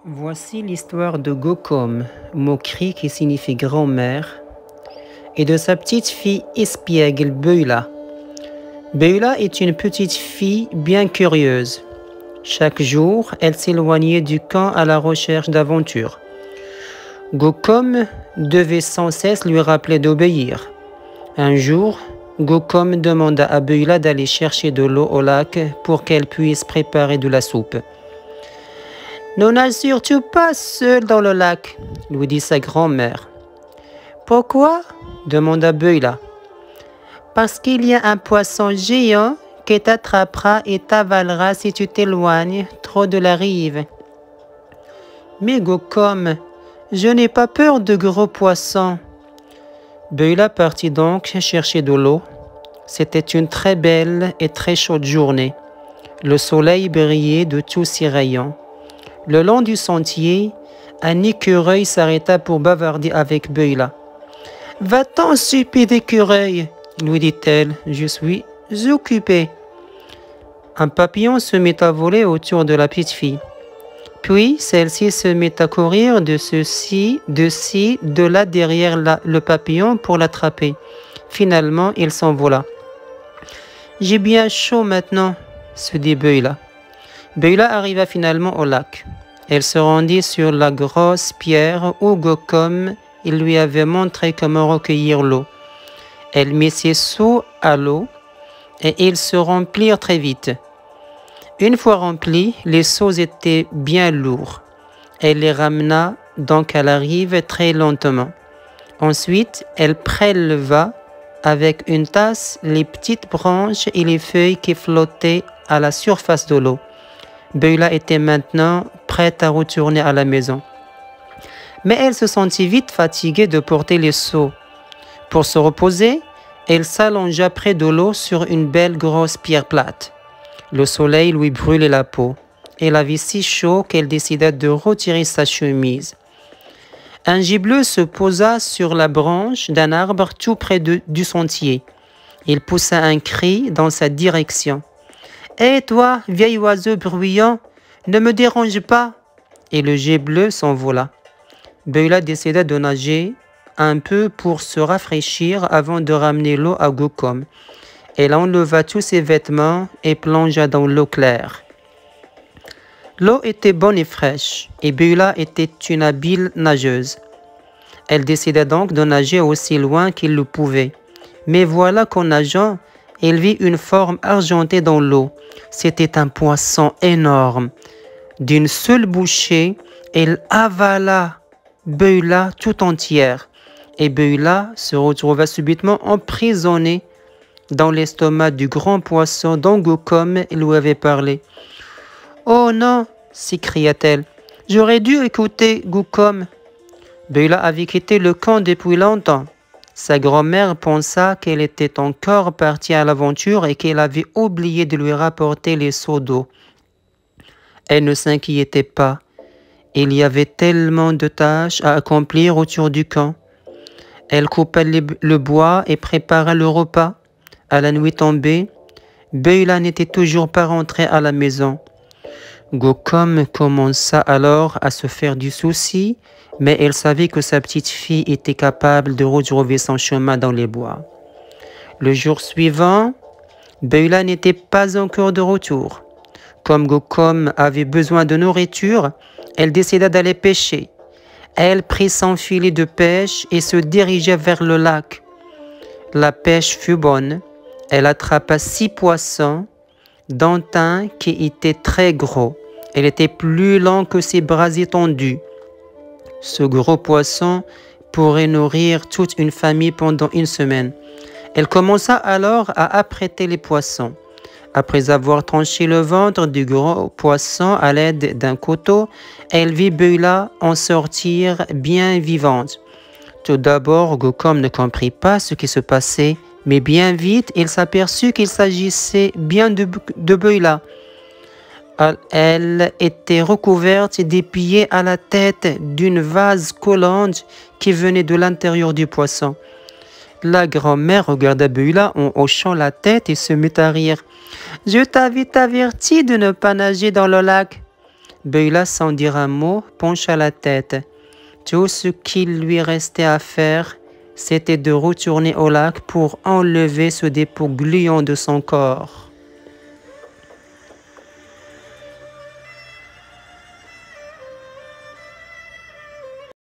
Voici l'histoire de Gokom, moquerie qui signifie grand-mère, et de sa petite fille espiègle Beula. Beula est une petite fille bien curieuse. Chaque jour, elle s'éloignait du camp à la recherche d'aventures. Gokom devait sans cesse lui rappeler d'obéir. Un jour, Gokom demanda à Beula d'aller chercher de l'eau au lac pour qu'elle puisse préparer de la soupe. « Ne nage surtout pas seul dans le lac, » lui dit sa grand-mère. « Pourquoi ?» demanda Beula. « Parce qu'il y a un poisson géant qui t'attrapera et t'avalera si tu t'éloignes trop de la rive. »« Mais Gokom, je n'ai pas peur de gros poissons. » Beula partit donc chercher de l'eau. C'était une très belle et très chaude journée. Le soleil brillait de tous ses rayons. Le long du sentier, un écureuil s'arrêta pour bavarder avec Beula. « Va-t'en, stupide écureuil !» lui dit-elle. « Je suis occupée. » Un papillon se mit à voler autour de la petite fille. Puis celle-ci se mit à courir de ceci, de là derrière le papillon pour l'attraper. Finalement, il s'envola. « J'ai bien chaud maintenant, » se dit Beula. Beula arriva finalement au lac. Elle se rendit sur la grosse pierre où Gokom lui avait montré comment recueillir l'eau. Elle mit ses seaux à l'eau et ils se remplirent très vite. Une fois remplis, les seaux étaient bien lourds. Elle les ramena donc à la rive très lentement. Ensuite, elle préleva avec une tasse les petites branches et les feuilles qui flottaient à la surface de l'eau. Beula était maintenant prête à retourner à la maison. Mais elle se sentit vite fatiguée de porter les seaux. Pour se reposer, elle s'allongea près de l'eau sur une belle grosse pierre plate. Le soleil lui brûlait la peau. Elle avait si chaud qu'elle décida de retirer sa chemise. Un gibeleux se posa sur la branche d'un arbre tout près du sentier. Il poussa un cri dans sa direction. « Hé toi, vieil oiseau bruyant, ne me dérange pas !» Et le gibeleux s'envola. Beula décida de nager un peu pour se rafraîchir avant de ramener l'eau à Gokom. Elle enleva tous ses vêtements et plongea dans l'eau claire. L'eau était bonne et fraîche, et Beula était une habile nageuse. Elle décida donc de nager aussi loin qu'il le pouvait. Mais voilà qu'en nageant, elle vit une forme argentée dans l'eau. C'était un poisson énorme. D'une seule bouchée, elle avala Beula tout entière. Et Beula se retrouva subitement emprisonnée dans l'estomac du grand poisson dont Gokom lui avait parlé. « Oh non !» s'écria-t-elle. « J'aurais dû écouter Gokom. » Beula avait quitté le camp depuis longtemps. Sa grand-mère pensa qu'elle était encore partie à l'aventure et qu'elle avait oublié de lui rapporter les seaux d'eau. Elle ne s'inquiétait pas. Il y avait tellement de tâches à accomplir autour du camp. Elle coupa le bois et prépara le repas. À la nuit tombée, Beula n'était toujours pas rentrée à la maison. Gokom commença alors à se faire du souci, mais elle savait que sa petite fille était capable de retrouver son chemin dans les bois. Le jour suivant, Beula n'était pas encore de retour. Comme Gokom avait besoin de nourriture, elle décida d'aller pêcher. Elle prit son filet de pêche et se dirigea vers le lac. La pêche fut bonne. Elle attrapa 6 poissons, dont un qui était très gros. Il était plus long que ses bras étendus. Ce gros poisson pourrait nourrir toute une famille pendant une semaine. Elle commença alors à apprêter les poissons. Après avoir tranché le ventre du gros poisson à l'aide d'un couteau, elle vit Beula en sortir bien vivante. Tout d'abord, Gokom ne comprit pas ce qui se passait, mais bien vite, il s'aperçut qu'il s'agissait bien de Beula. Elle était recouverte des pieds à la tête d'une vase collante qui venait de l'intérieur du poisson. La grand-mère regarda Beula en hochant la tête et se mit à rire. « Je t'avais averti de ne pas nager dans le lac. » Beulah, sans dire un mot, pencha la tête. Tout ce qu'il lui restait à faire, c'était de retourner au lac pour enlever ce dépôt gluant de son corps.